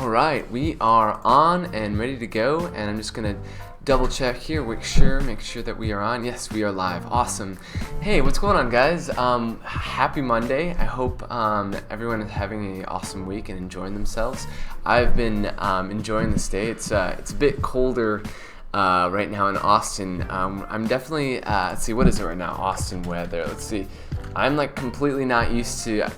All right, we are on and ready to go, and I'm just gonna double check here, make sure that we are on. Yes, we are live. Awesome. Hey, what's going on, guys? Happy Monday. I hope everyone is having an awesome week and enjoying themselves. I've been enjoying this day. It's a bit colder right now in Austin. I'm definitely let's see, what is it right now? Austin weather. Let's see. I'm like completely not used to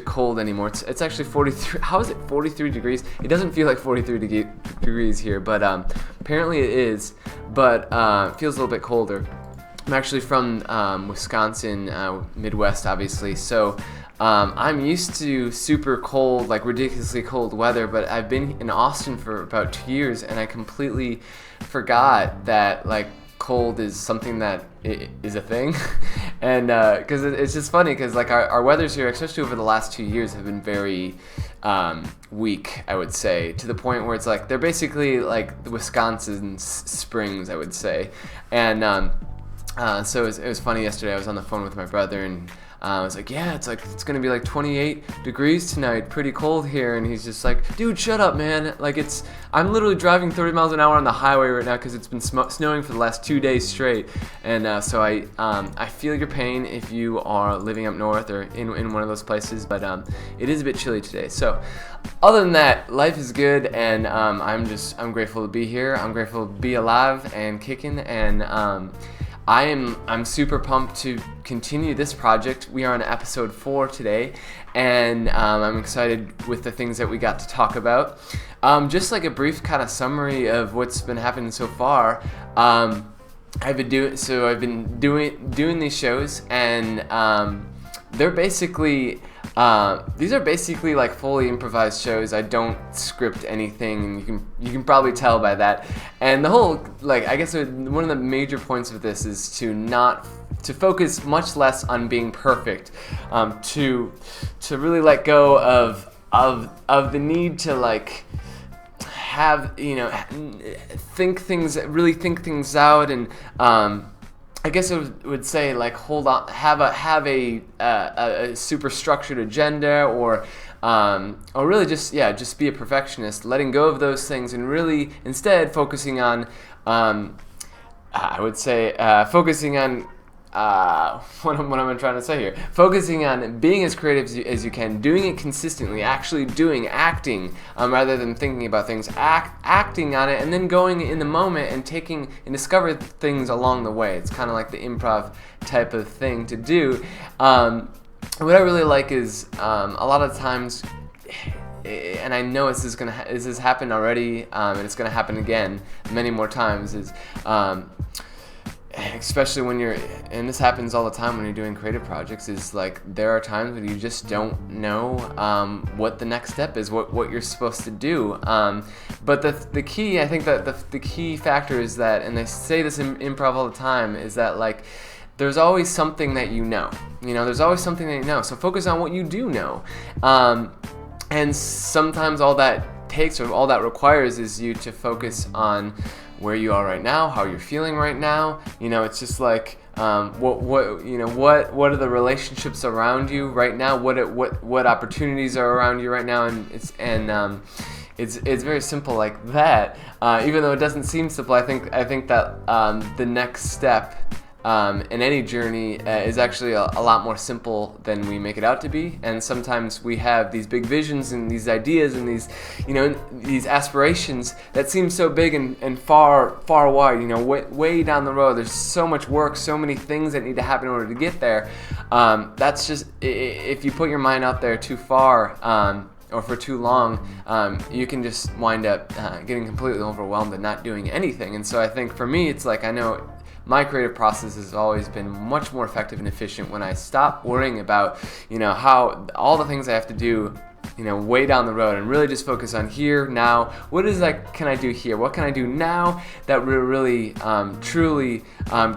cold anymore. It's actually 43. How is it 43 degrees? It doesn't feel like 43 degrees here, but apparently it is. But it feels a little bit colder. I'm actually from Wisconsin, Midwest, obviously. So I'm used to super cold, like ridiculously cold weather. But I've been in Austin for about 2 years, and I completely forgot that like cold is something that is a thing. And because it's just funny because like our weathers here, especially over the last 2 years, have been very weak, I would say, to the point where it's like they're basically like the Wisconsin springs, I would say. And so it was funny yesterday. I was on the phone with my brother, and I was like, yeah, it's gonna be like 28 degrees tonight, pretty cold here. And he's just like, dude, shut up, man. Like I'm literally driving 30 miles an hour on the highway right now because it's been snowing for the last 2 days straight. And so I feel your pain if you are living up north or in one of those places, but it is a bit chilly today. So other than that, life is good, and I'm grateful to be here. I'm grateful to be alive and kicking, and I'm super pumped to continue this project. We are on episode 4 today, and I'm excited with the things that we got to talk about. Just like a brief kind of summary of what's been happening so far. I've been doing these shows, and they're basically these are basically like fully improvised shows. I don't script anything, and you can probably tell by that. And the whole, like, I guess one of the major points of this is to focus much less on being perfect, to really let go of the need to like have, think things out, and I guess I would say like hold on, have a super structured agenda, or really just be a perfectionist, letting go of those things, and really instead focusing on I would say focusing on what am I trying to say here? Focusing on being as creative as you can, doing it consistently, actually acting, rather than thinking about things, acting on it, and then going in the moment and discover things along the way. It's kind of like the improv type of thing to do. What I really like is a lot of times, and I know this has happened already, and it's gonna happen again many more times, is especially when and this happens all the time when you're doing creative projects, is like there are times when you just don't know what the next step is, what you're supposed to do. But the key, I think that the key factor is that, and they say this in improv all the time, is that like there's always something that you know. There's always something that you know. So focus on what you do know. And sometimes all that takes, or all that requires, is you to focus on where you are right now, how you're feeling right now. It's just like what are the relationships around you right now? What opportunities are around you right now? And it's very simple like that. Even though it doesn't seem simple, I think that the next step in any journey is actually a lot more simple than we make it out to be. And sometimes we have these big visions and these ideas and these aspirations that seem so big and far wide, way down the road. There's so much work, so many things that need to happen in order to get there. That's just, if you put your mind out there too far, or for too long, you can just wind up getting completely overwhelmed and not doing anything. And so I think for me, it's like, I know my creative process has always been much more effective and efficient when I stop worrying about, how all the things I have to do, way down the road, and really just focus on here, now. What can I do here? What can I do now that will really, truly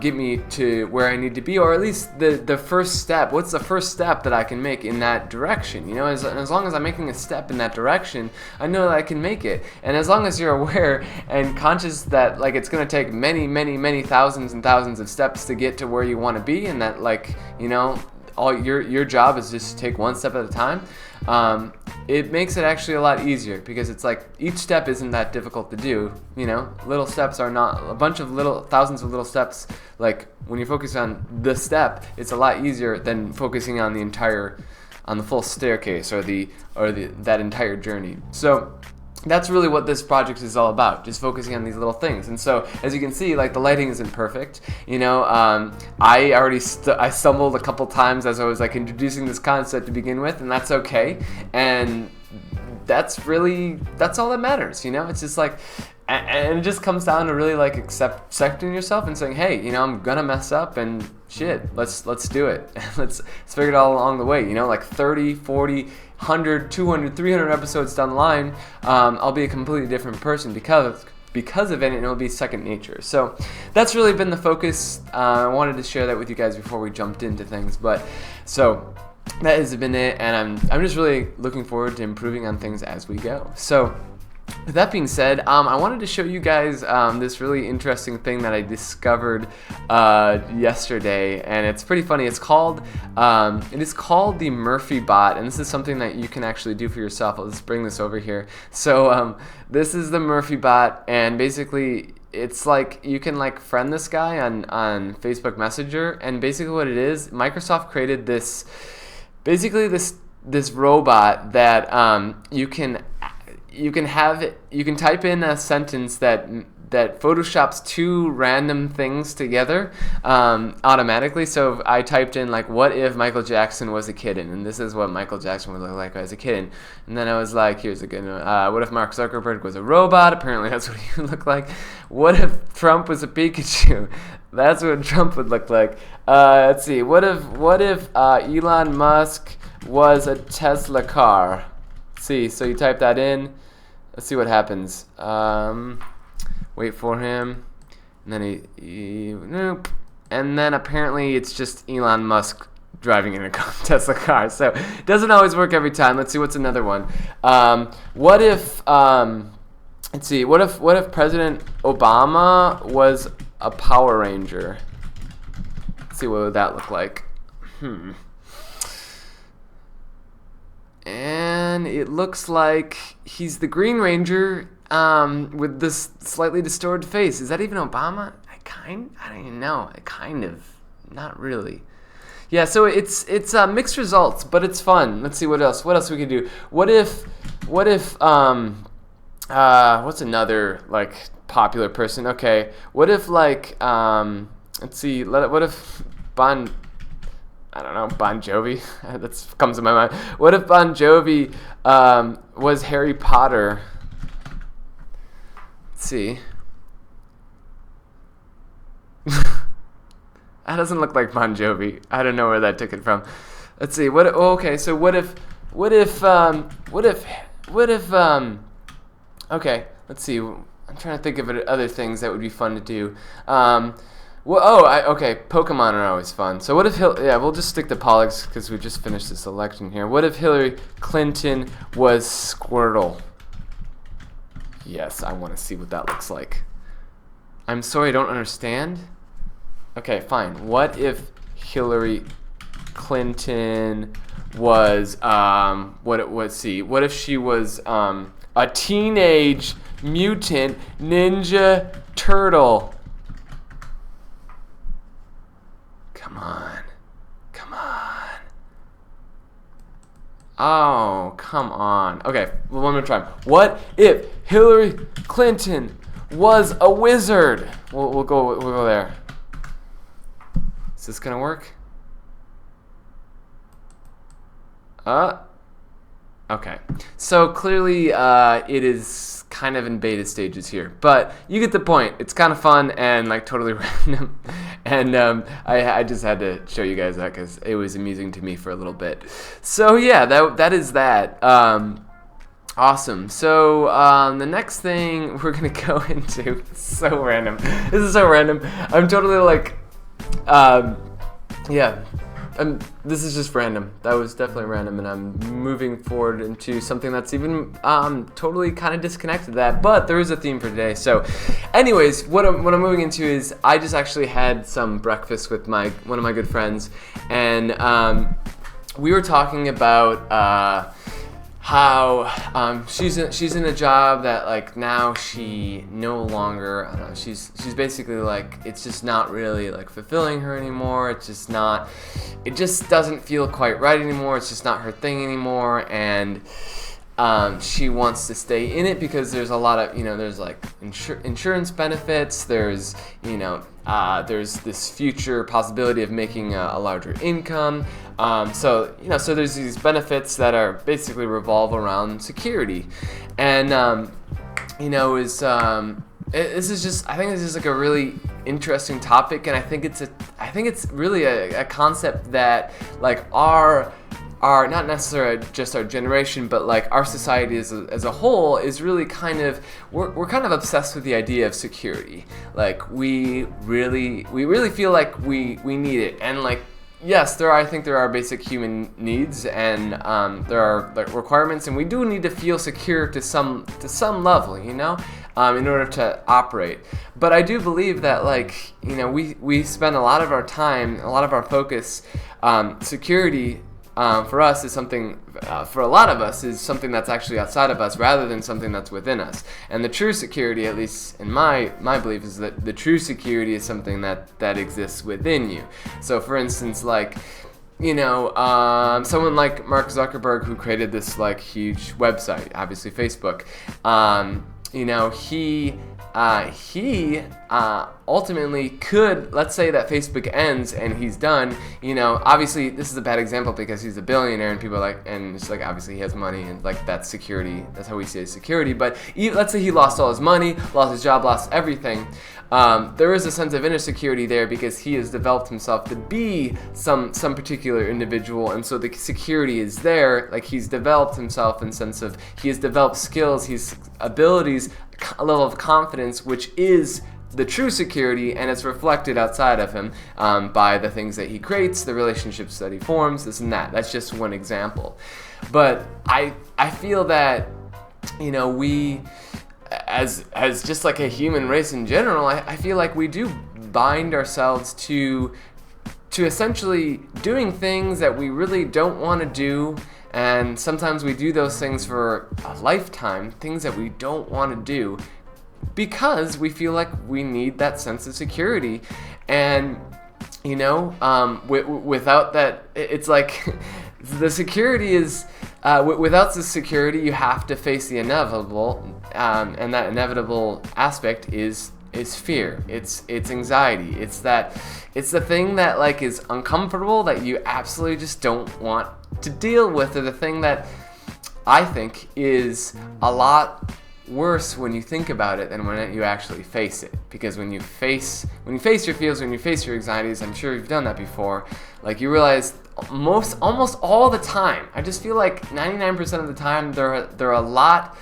get me to where I need to be, or at least the first step? What's the first step that I can make in that direction? As long as I'm making a step in that direction, I know that I can make it. And as long as you're aware and conscious that like it's going to take many, many, many thousands and thousands of steps to get to where you want to be, and that all your job is just to take one step at a time, it makes it actually a lot easier, because it's like each step isn't that difficult to do. Little steps are not a bunch of thousands of little steps. Like when you focus on the step, it's a lot easier than focusing on the full staircase or that entire journey. So that's really what this project is all about, just focusing on these little things. And so, as you can see, like, the lighting isn't perfect. I stumbled a couple times as I was like introducing this concept to begin with, and that's okay. And that's all that matters. It's just like, and it just comes down to really like accepting yourself and saying, hey, I'm gonna mess up, and shit, let's do it. let's figure it all along the way. Like 30, 40, 100, 200, 300 episodes down the line, I'll be a completely different person because of it, and it'll be second nature. So that's really been the focus. I wanted to share that with you guys before we jumped into things. But so that has been it, and I'm just really looking forward to improving on things as we go. So with that being said, I wanted to show you guys this really interesting thing that I discovered yesterday, and it's pretty funny. It is called the MurphyBot, and this is something that you can actually do for yourself. Let's bring this over here. So this is the MurphyBot, and basically it's like you can like friend this guy on Facebook Messenger, and basically what it is, Microsoft created this robot that you can type in a sentence that photoshops two random things together automatically. So I typed in like, what if Michael Jackson was a kitten, and this is what Michael Jackson would look like as a kitten. And then I was like, here's a good one. What if Mark Zuckerberg was a robot? Apparently that's what he would look like. What if Trump was a Pikachu? That's what Trump would look like. Let's see. What if Elon Musk was a Tesla car? Let's see. So you type that in. Let's see what happens. Wait for him, and then nope. And then apparently it's just Elon Musk driving in a Tesla car. So it doesn't always work every time. Let's see, what's another one. What if let's see. What if President Obama was a Power Ranger? Let's see, what would that look like? And it looks like he's the Green Ranger with this slightly distorted face. Is that even Obama? I don't even know. Kind of. Not really. Yeah, so it's mixed results, but it's fun. Let's see what else we could do. What if what's another like popular person? Okay. What if like let's see, what if I don't know, Bon Jovi. That comes to my mind. What if Bon Jovi was Harry Potter? Let's see. That doesn't look like Bon Jovi. I don't know where that took it from. Let's see. Okay, so what if okay, let's see. I'm trying to think of other things that would be fun to do. Okay, Pokemon are always fun. So what if we'll just stick to politics because we just finished this election here. What if Hillary Clinton was Squirtle? Yes, I want to see what that looks like. I'm sorry, I don't understand. Okay, fine. What if Hillary Clinton was what if she was a teenage mutant ninja turtle? Come on. Oh, come on. Okay, well, one more time. What if Hillary Clinton was a wizard? We'll go there. Is this gonna work? Okay. So clearly, it is kind of in beta stages here, but you get the point. It's kind of fun and like totally random, and I just had to show you guys that because it was amusing to me for a little bit. So yeah, that is that. Awesome. So the next thing we're gonna go into, so random. This is so random. I'm totally like, yeah. this is just random. That was definitely random, and I'm moving forward into something that's even totally kind of disconnected to that. But there is a theme for today. So, anyways, what I'm moving into is I just actually had some breakfast with one of my good friends, and we were talking about how she's in a job that like now she no longer, I don't know, she's basically like, it's just not really like fulfilling her anymore. It just doesn't feel quite right anymore. It's just not her thing anymore, and she wants to stay in it because there's a lot of, there's like insurance benefits, there's there's this future possibility of making a larger income. So there's these benefits that are basically revolve around security, and this is just, I think this is like a really interesting topic, and I think it's really a concept that like our not necessarily just our generation, but like our society as a whole is really kind of, we're kind of obsessed with the idea of security. Like we really feel like we need it, and like, yes, I think there are basic human needs, and there are like requirements, and we do need to feel secure to some level, in order to operate. But I do believe that like, we spend a lot of our time, a lot of our focus, security for us is something, for a lot of us, is something that's actually outside of us rather than something that's within us. And the true security, at least in my belief, is that the true security is something that exists within you. So for instance, like, someone like Mark Zuckerberg, who created this like huge website, obviously Facebook, he ultimately could, let's say that Facebook ends and he's done, obviously this is a bad example because he's a billionaire and people are like, and it's like, obviously he has money and like that's security, that's how we say security. But let's say he lost all his money, lost his job, lost everything. There is a sense of inner security there because he has developed himself to be some particular individual, and so the security is there. Like, he's developed himself in the sense of he has developed skills, he's abilities, a level of confidence, which is the true security, and it's reflected outside of him by the things that he creates, the relationships that he forms, this and that. That's just one example. But I feel that, we, as just like a human race in general, I feel like we do bind ourselves to essentially doing things that we really don't want to do, and sometimes we do those things for a lifetime, things that we don't want to do because we feel like we need that sense of security. And without that, it's like the security is without the security, you have to face the inevitable, and that inevitable aspect is fear. It's anxiety. It's the thing that like is uncomfortable, that you absolutely just don't want to deal with, or the thing that I think is a lot worse when you think about it than when you actually face it. Because when you face your fears, when you face your anxieties, I'm sure you've done that before, like you realize almost all the time, I just feel like 99% of the time they're a lot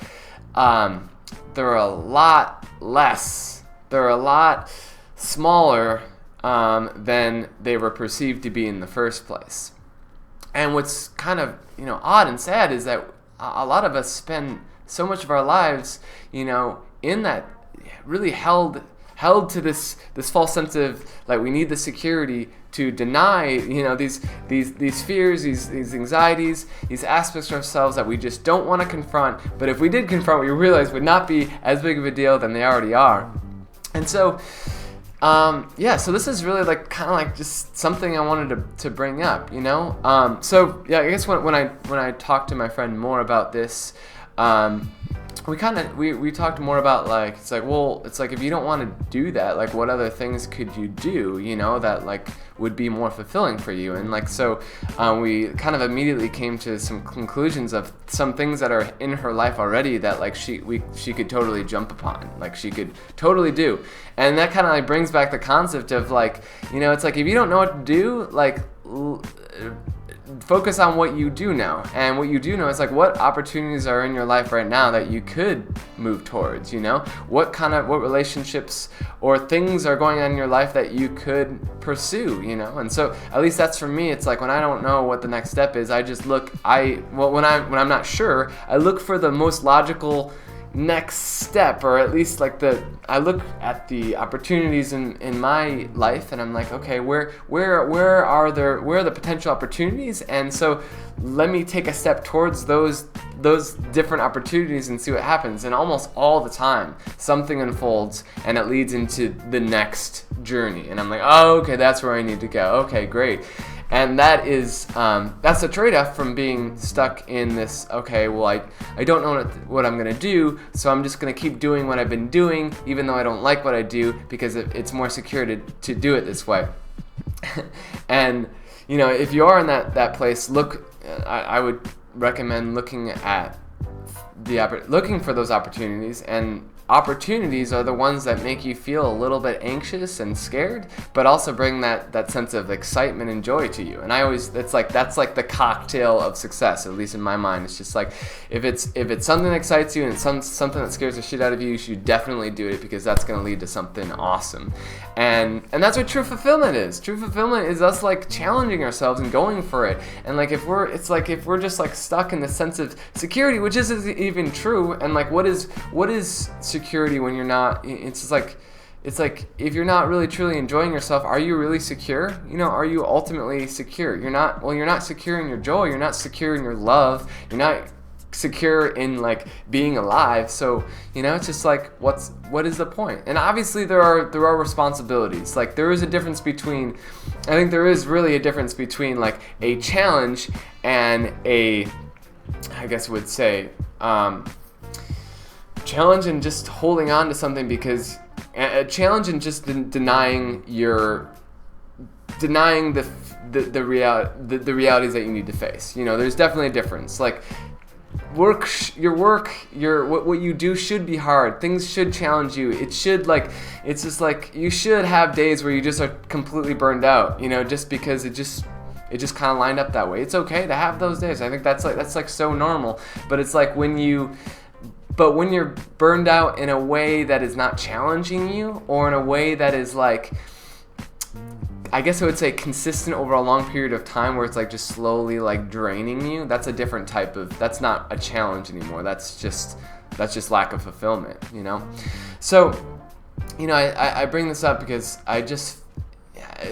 smaller than they were perceived to be in the first place. And what's kind of odd and sad is that a lot of us spend so much of our lives in that, really held to this false sense of like we need the security to deny these fears, these anxieties, these aspects of ourselves that we just don't want to confront. But if we did confront, we realize would not be as big of a deal than they already are. And so so this is really like kind of like just something I wanted to bring up, So yeah, I guess when I talked to my friend more about this, we talked more about like, it's like if you don't want to do that, like what other things could you do, that like would be more fulfilling for you. And like, so we kind of immediately came to some conclusions of some things that are in her life already that like she could totally jump upon, like she could totally do. And that kind of like brings back the concept of like, it's like if you don't know what to do, like focus on what you do know. And what you do know is like what opportunities are in your life right now that you could move towards, you know? What relationships or things are going on in your life that you could pursue, you know? And so at least that's for me. It's like when I don't know what the next step is, I just when I'm not sure, I look for the most logical next step, or at least like I look at the opportunities in my life, and I'm like, okay, where are the potential opportunities, and so let me take a step towards those different opportunities and see what happens. And almost all the time something unfolds and it leads into the next journey, and I'm like, oh, okay, that's where I need to go. Okay, great. And that is that's a trade-off from being stuck in this, okay, well, I don't know what I'm going to do, so I'm just going to keep doing what I've been doing, even though I don't like what I do, because it's more secure to do it this way. And, you know, if you are in that place, I would recommend looking for those opportunities. And opportunities are the ones that make you feel a little bit anxious and scared, but also bring that sense of excitement and joy to you. And that's like the cocktail of success, at least in my mind. It's just like if it's something that excites you and it's something that scares the shit out of you, you should definitely do it, because that's going to lead to something awesome. And that's what true fulfillment is. True fulfillment is us like challenging ourselves and going for it. And like if we're just like stuck in the sense of security, which isn't even true. And like what is security when you're not? It's like if you're not really truly enjoying yourself, are you really secure? You know, are you ultimately secure? You're not secure in your joy, you're not secure in your love, you're not secure in like being alive. So, you know, it's just like what is the point? And obviously there are responsibilities. Like there is a difference between, I think there is really a difference between like a challenge and I guess I would say challenge and just holding on to something, because a challenge and just denying the realities that you need to face. You know, there's definitely a difference. Like what you do should be hard. Things should challenge you. It's just like you should have days where you just are completely burned out, you know, just because it just kind of lined up that way. It's okay to have those days. I think that's like so normal. But it's like when you're burned out in a way that is not challenging you, or in a way that is like, I guess I would say consistent over a long period of time, where it's like just slowly like draining you, that's a different type of, that's not a challenge anymore. That's just lack of fulfillment, you know? So, you know, I bring this up because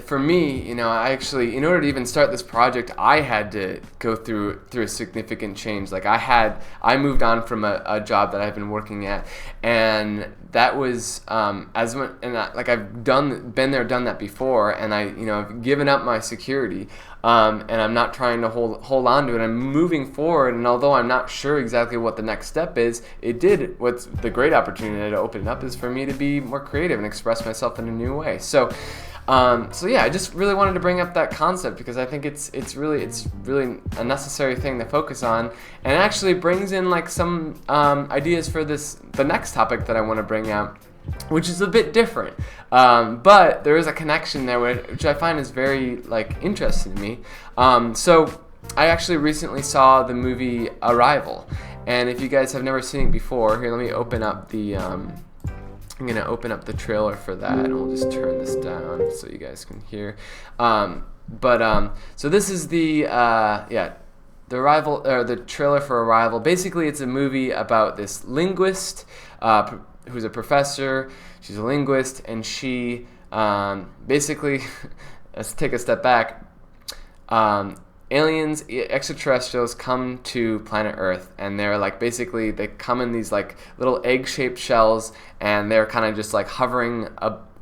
for me, you know, I actually, in order to even start this project, I had to go through a significant change. Like I moved on from a job that I've been working at, and that was I've been there, done that before, and I've given up my security, and I'm not trying to hold on to it. I'm moving forward, and although I'm not sure exactly what the next step is, what's the great opportunity to open it up is for me to be more creative and express myself in a new way. So yeah, I just really wanted to bring up that concept, because I think it's really a necessary thing to focus on, and it actually brings in like some ideas for the next topic that I want to bring out, which is a bit different, but there is a connection there which I find is very like interesting to me. So I actually recently saw the movie Arrival, and if you guys have never seen it before, here, let me open up the I'm going to open up the trailer for that, and we'll just turn this down so you guys can hear. So this is the Arrival, or the trailer for Arrival. Basically, it's a movie about this linguist who's a professor. She's a linguist, and she basically, let's take a step back. Aliens, extraterrestrials come to planet Earth, and they're like, basically they come in these like little egg-shaped shells, and they're kind of just like hovering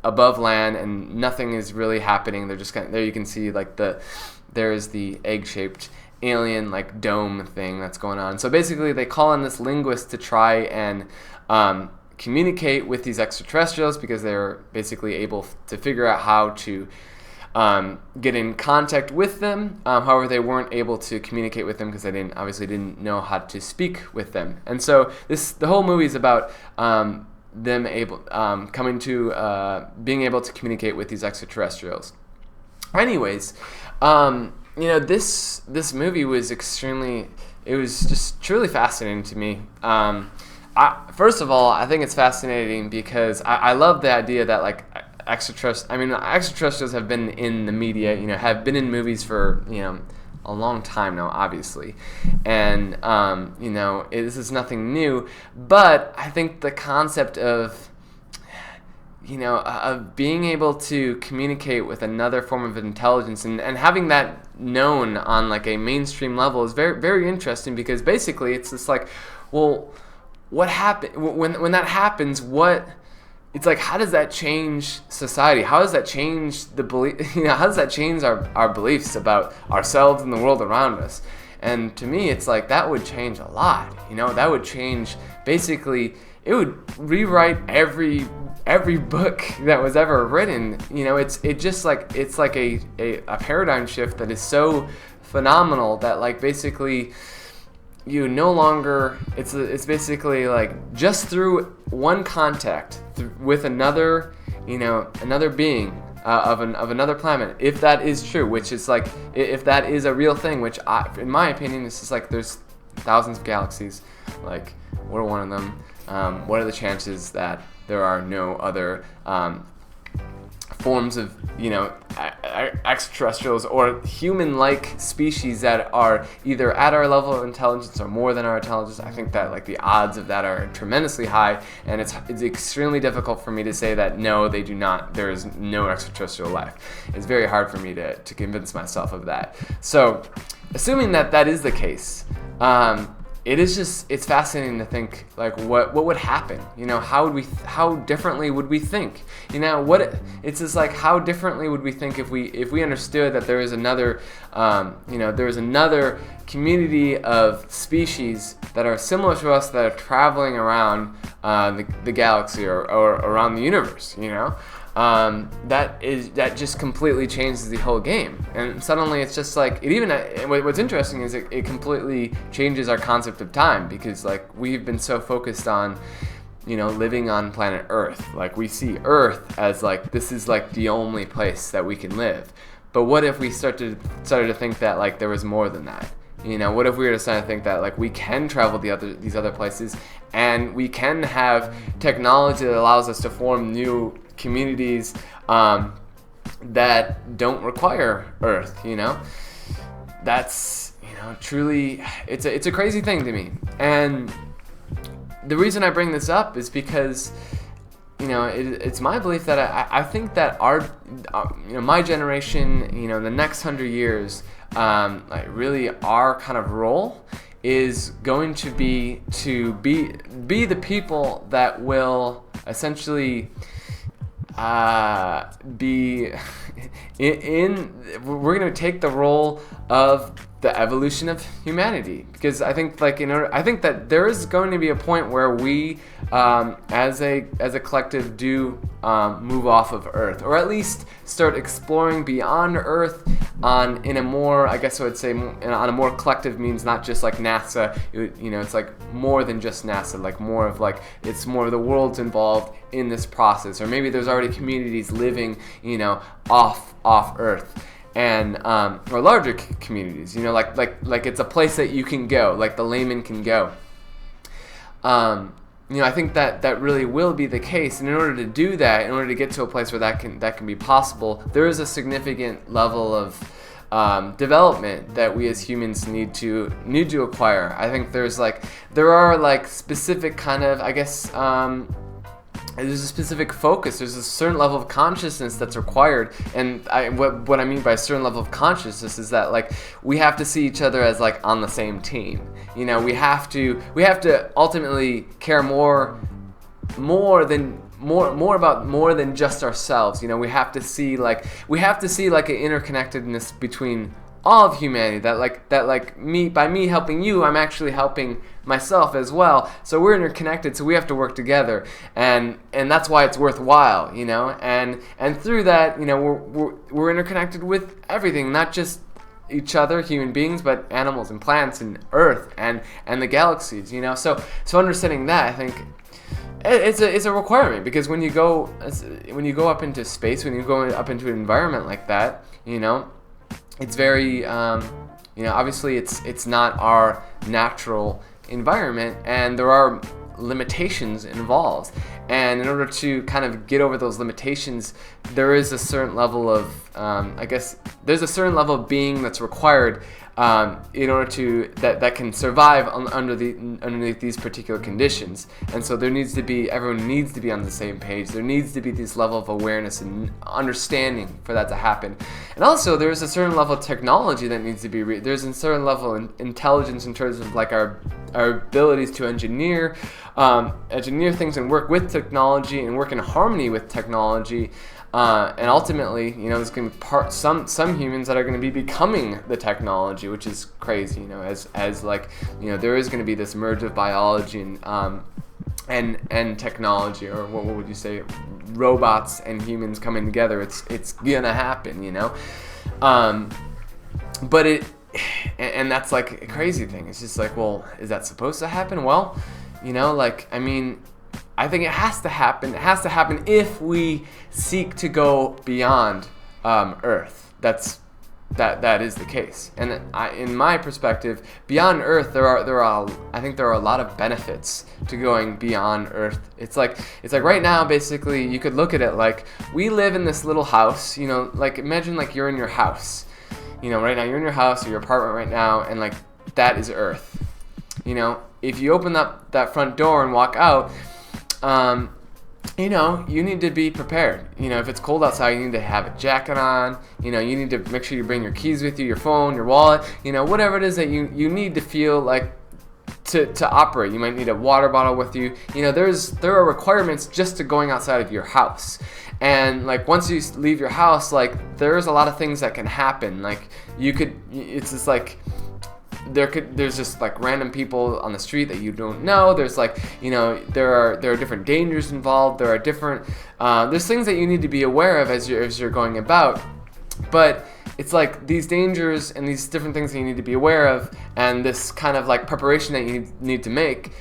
above land, and nothing is really happening. They're just kind of, there you can see like there is the egg-shaped alien like dome thing that's going on. So basically they call in this linguist to try and communicate with these extraterrestrials, because they're basically able to figure out how to get in contact with them. However, they weren't able to communicate with them because they obviously didn't know how to speak with them. And so the whole movie is about them coming to being able to communicate with these extraterrestrials. Anyways, this movie was it was just truly fascinating to me. First of all, I think it's fascinating because I love the idea that like extraterrestrials have been in the media, have been in movies for, a long time now, obviously. And, this is nothing new, but I think the concept of being able to communicate with another form of intelligence and having that known on like a mainstream level is very, very interesting, because basically it's just like, well, what happened when that happens? It's like, how does that change society? How does that change the belief? How does that change our beliefs about ourselves and the world around us? And to me, it's like that would change a lot. That would change, basically, it would rewrite every book that was ever written. It's like a paradigm shift that is so phenomenal that like basically you no longer, it's basically like just through one contact with another being of another planet, if that is true, which is like, if that is a real thing, which in my opinion, it's just like there's thousands of galaxies, like we're one of them. What are the chances that there are no other forms of extraterrestrials or human-like species that are either at our level of intelligence or more than our intelligence? I think that like the odds of that are tremendously high, and it's extremely difficult for me to say that no, they do not, there is no extraterrestrial life. It's very hard for me to convince myself of that. So assuming that is the case, it's fascinating to think like what would happen. How differently would we think? It's just like, how differently would we think if we understood that there is another community of species that are similar to us, that are traveling around the galaxy or around the universe. That just completely changes the whole game, and suddenly it's just like what's interesting is it completely changes our concept of time, because like we've been so focused on living on planet Earth. Like we see Earth as like, this is like the only place that we can live. But what if we started to think that like there was more than that? What if we were to start to think that like we can travel these other places, and we can have technology that allows us to form new communities that don't require Earth? That's truly, it's a crazy thing to me. And the reason I bring this up is because it's my belief that I think that my generation, the next 100 years, like really our kind of role is going to be the people that will essentially we're going to take the role of the evolution of humanity, because I think I think that there is going to be a point where we as a collective do move off of Earth, or at least start exploring beyond Earth in a more, I guess I would say, on a more collective means, not just like NASA. It's like more than just NASA, like more of like, it's more of the world's involved in this process, or maybe there's already communities living off Earth, and or larger communities, like it's a place that you can go, like the layman can go. I think that really will be the case, and in order to do that, in order to get to a place where that can be possible, there is a significant level of development that we as humans need to acquire. I think there are specific kind of, I guess, there's a specific focus. There's a certain level of consciousness that's required, and what I mean by a certain level of consciousness is that like we have to see each other as like on the same team. We have to ultimately care more about more than just ourselves. We have to see like an interconnectedness between all of humanity, that by me helping you, I'm actually helping myself as well. So we're interconnected, so we have to work together, and that's why it's worthwhile, and through that, we're interconnected with everything, not just each other, human beings, but animals and plants and Earth and the galaxies, so understanding that, I think it's a requirement, because when you go up into space, when you go up into an environment like that, it's very obviously it's not our natural environment, and there are limitations involved. And in order to kind of get over those limitations, there is a certain level of there's a certain level of being that's required in order to that can survive underneath these particular conditions. And so everyone needs to be on the same page. There needs to be this level of awareness and understanding for that to happen. And also there's a certain level of technology that needs to be there's a certain level of intelligence in terms of like our abilities to engineer things and work with technology and work in harmony with technology. And ultimately, there's going to be some humans that are going to be becoming the technology, which is crazy. As like there is going to be this merge of biology and technology, or what would you say, robots and humans coming together. It's gonna happen, but and that's like a crazy thing. It's just like, well, is that supposed to happen? Well, I think it has to happen. It has to happen if we seek to go beyond Earth. That is the case. And in my perspective, beyond Earth, I think there are a lot of benefits to going beyond Earth. It's like right now, basically, you could look at it like we live in this little house. Like imagine like you're in your house. Right now you're in your house or your apartment right now, and like that is Earth. If you open up that front door and walk out, you need to be prepared. If it's cold outside, you need to have a jacket on. You need to make sure you bring your keys with you, your phone, your wallet, whatever it is that you need to feel like to operate. You might need a water bottle with you. There are requirements just to going outside of your house. And like once you leave your house, like there's a lot of things that can happen. Like it's just like there's just like random people on the street that you don't know. There's like there are different dangers involved. There are different there's things that you need to be aware of as you're going about. But it's like these dangers and these different things that you need to be aware of, and this kind of like preparation that you need to make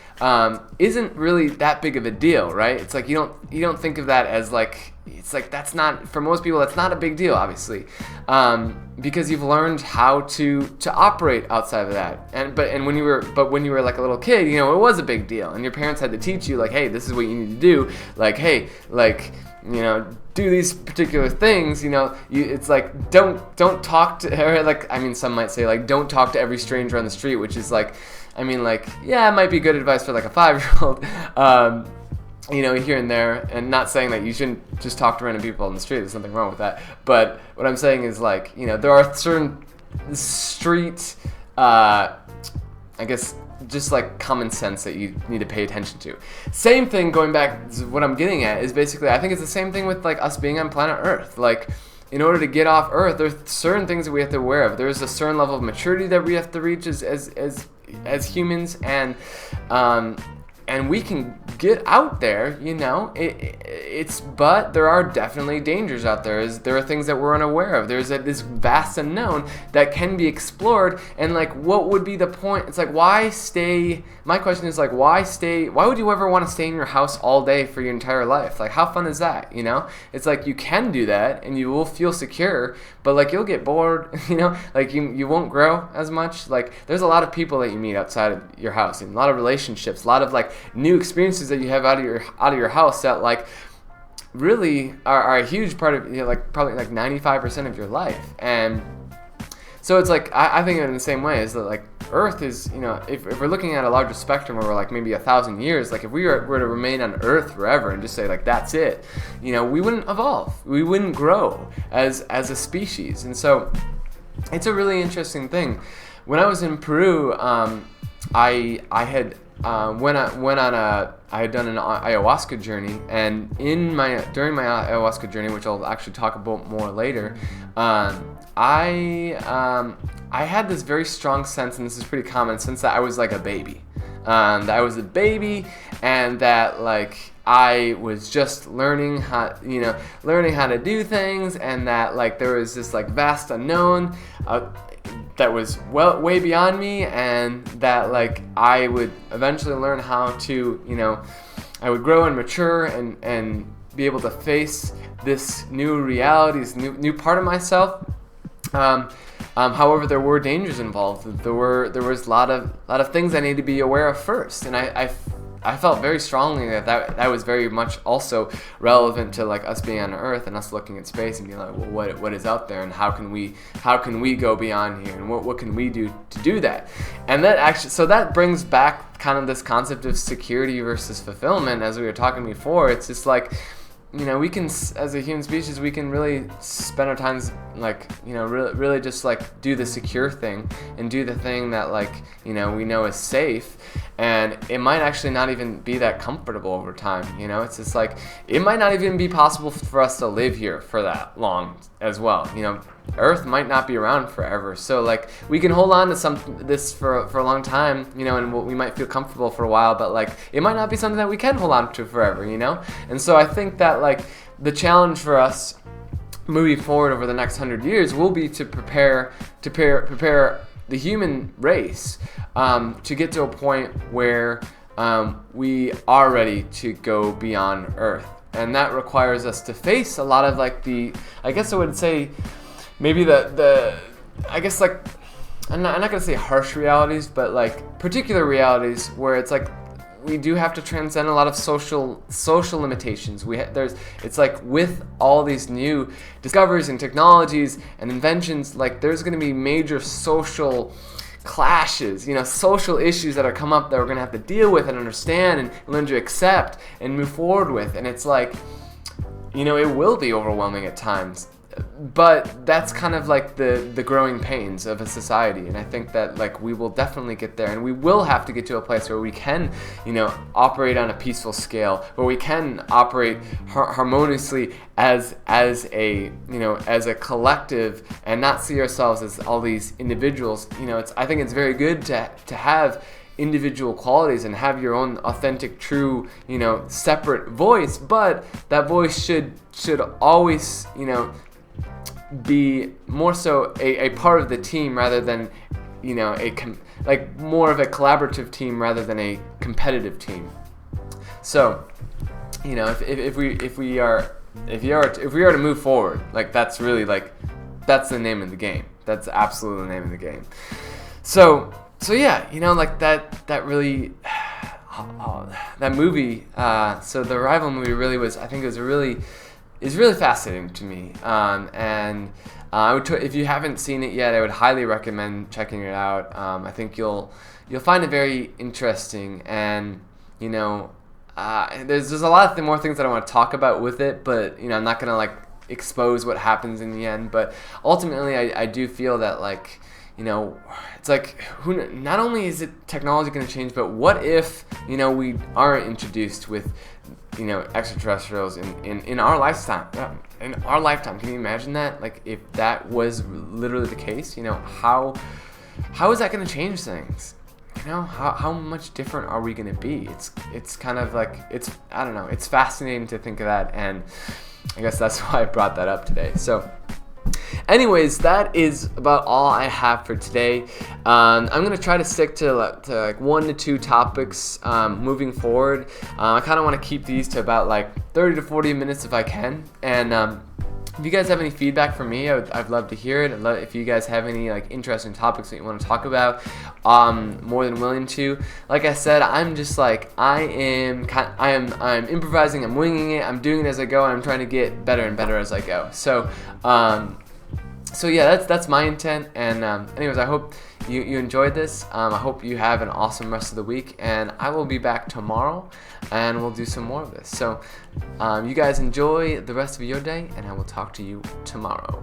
isn't really that big of a deal, right? It's like you don't think of that as like, it's like that's not, for most people that's not a big deal, obviously, because you've learned how to operate outside of that. And when you were like a little kid, it was a big deal, and your parents had to teach you like, hey, this is what you need to do. Like, hey, like do these particular things. It's like don't talk to, or like, some might say like don't talk to every stranger on the street, which is like, yeah, it might be good advice for like a 5-year-old, here and there, and not saying that you shouldn't just talk to random people on the street. There's nothing wrong with that. But what I'm saying is like, there are certain street, I guess, just like common sense that you need to pay attention to. Same thing, going back, what I'm getting at is basically, I think it's the same thing with like us being on planet Earth. Like, in order to get off Earth, there's certain things that we have to be aware of. There's a certain level of maturity that we have to reach as humans, and we can get out there, but there are definitely dangers out there. There are things that we're unaware of. There's this vast unknown that can be explored, and like, what would be the point? It's like, why stay? My question is like, why stay? Why would you ever want to stay in your house all day for your entire life? Like, how fun is that? It's like, you can do that and you will feel secure, but like, you'll get bored, like you won't grow as much. Like, there's a lot of people that you meet outside of your house, and a lot of relationships, a lot of like new experiences that you have out of your house that like really are a huge part of, like probably like 95% of your life. And so it's like, I think in the same way is that like Earth is, if we're looking at a larger spectrum over like maybe 1,000 years, like if we were to remain on Earth forever and just say like that's it, we wouldn't evolve, we wouldn't grow as a species. And so it's a really interesting thing. When I was in Peru, I had I had done an ayahuasca journey, and during my ayahuasca journey, which I'll actually talk about more later, I had this very strong sense, and this is pretty common, sense that I was like a baby. That I was a baby, and that like I was just learning how to do things, and that like there was this like vast unknown that was way beyond me, and that like I would eventually learn how to, I would grow and mature and be able to face this new reality, this new part of myself. However, there were dangers involved. There was a lot of things I needed to be aware of first, and I felt very strongly that was very much also relevant to like us being on Earth and us looking at space and being like, well, what is out there, and how can we go beyond here, and what can we do to do that? And that brings back kind of this concept of security versus fulfillment, as we were talking before. It's just like, we can, as a human species, we can really spend our times like, really just like do the secure thing and do the thing that like, we know is safe, and it might actually not even be that comfortable over time. It's just like, it might not even be possible for us to live here for that long as well. Earth might not be around forever, so like we can hold on to this for a long time, and we might feel comfortable for a while, but like it might not be something that we can hold on to forever, And so I think that like the challenge for us moving forward over the next 100 years will be to prepare the human race to get to a point where we are ready to go beyond Earth, and that requires us to face a lot of like I guess I would say maybe I guess like I'm not gonna say harsh realities, but like particular realities where it's like we do have to transcend a lot of social limitations. It's like with all these new discoveries and technologies and inventions, like there's gonna be major social clashes, social issues that are come up that we're gonna have to deal with and understand and learn to accept and move forward with. And it's like, it will be overwhelming at times, but that's kind of like the growing pains of a society. And I think that like we will definitely get there, and we will have to get to a place where we can, operate on a peaceful scale, where we can operate harmoniously as a collective, and not see ourselves as all these individuals. I think it's very good to have individual qualities and have your own authentic, true, separate voice, but that voice should always, be more so a part of the team rather than, more of a collaborative team rather than a competitive team. So, if we are to move forward, like that's really like that's the name of the game. That's absolutely the name of the game. So yeah, like that really. That movie, so the Arrival movie really was, I think it was really fascinating to me, and if you haven't seen it yet, I would highly recommend checking it out. I think you'll find it very interesting, and there's a lot of more things that I want to talk about with it, but I'm not gonna like expose what happens in the end. But ultimately, I do feel that like it's like not only is it technology going to change, but what if we are introduced with extraterrestrials in our lifetime? Can you imagine that? Like if that was literally the case, how is that going to change things? How much different are we going to be? It's kind of like I don't know. It's fascinating to think of that, and I guess that's why I brought that up today. So. Anyways, that is about all I have for today. I'm going to try to stick to like 1 to 2 topics moving forward. I kind of want to keep these to about like 30 to 40 minutes if I can. And if you guys have any feedback for me, I'd love to hear it. If you guys have any like interesting topics that you want to talk about, more than willing to. Like I said, I'm just like I'm improvising, I'm winging it, I'm doing it as I go, and I'm trying to get better and better as I go. So yeah, that's my intent. And anyways, I hope you enjoyed this. I hope you have an awesome rest of the week, and I will be back tomorrow, and we'll do some more of this. So you guys enjoy the rest of your day, and I will talk to you tomorrow.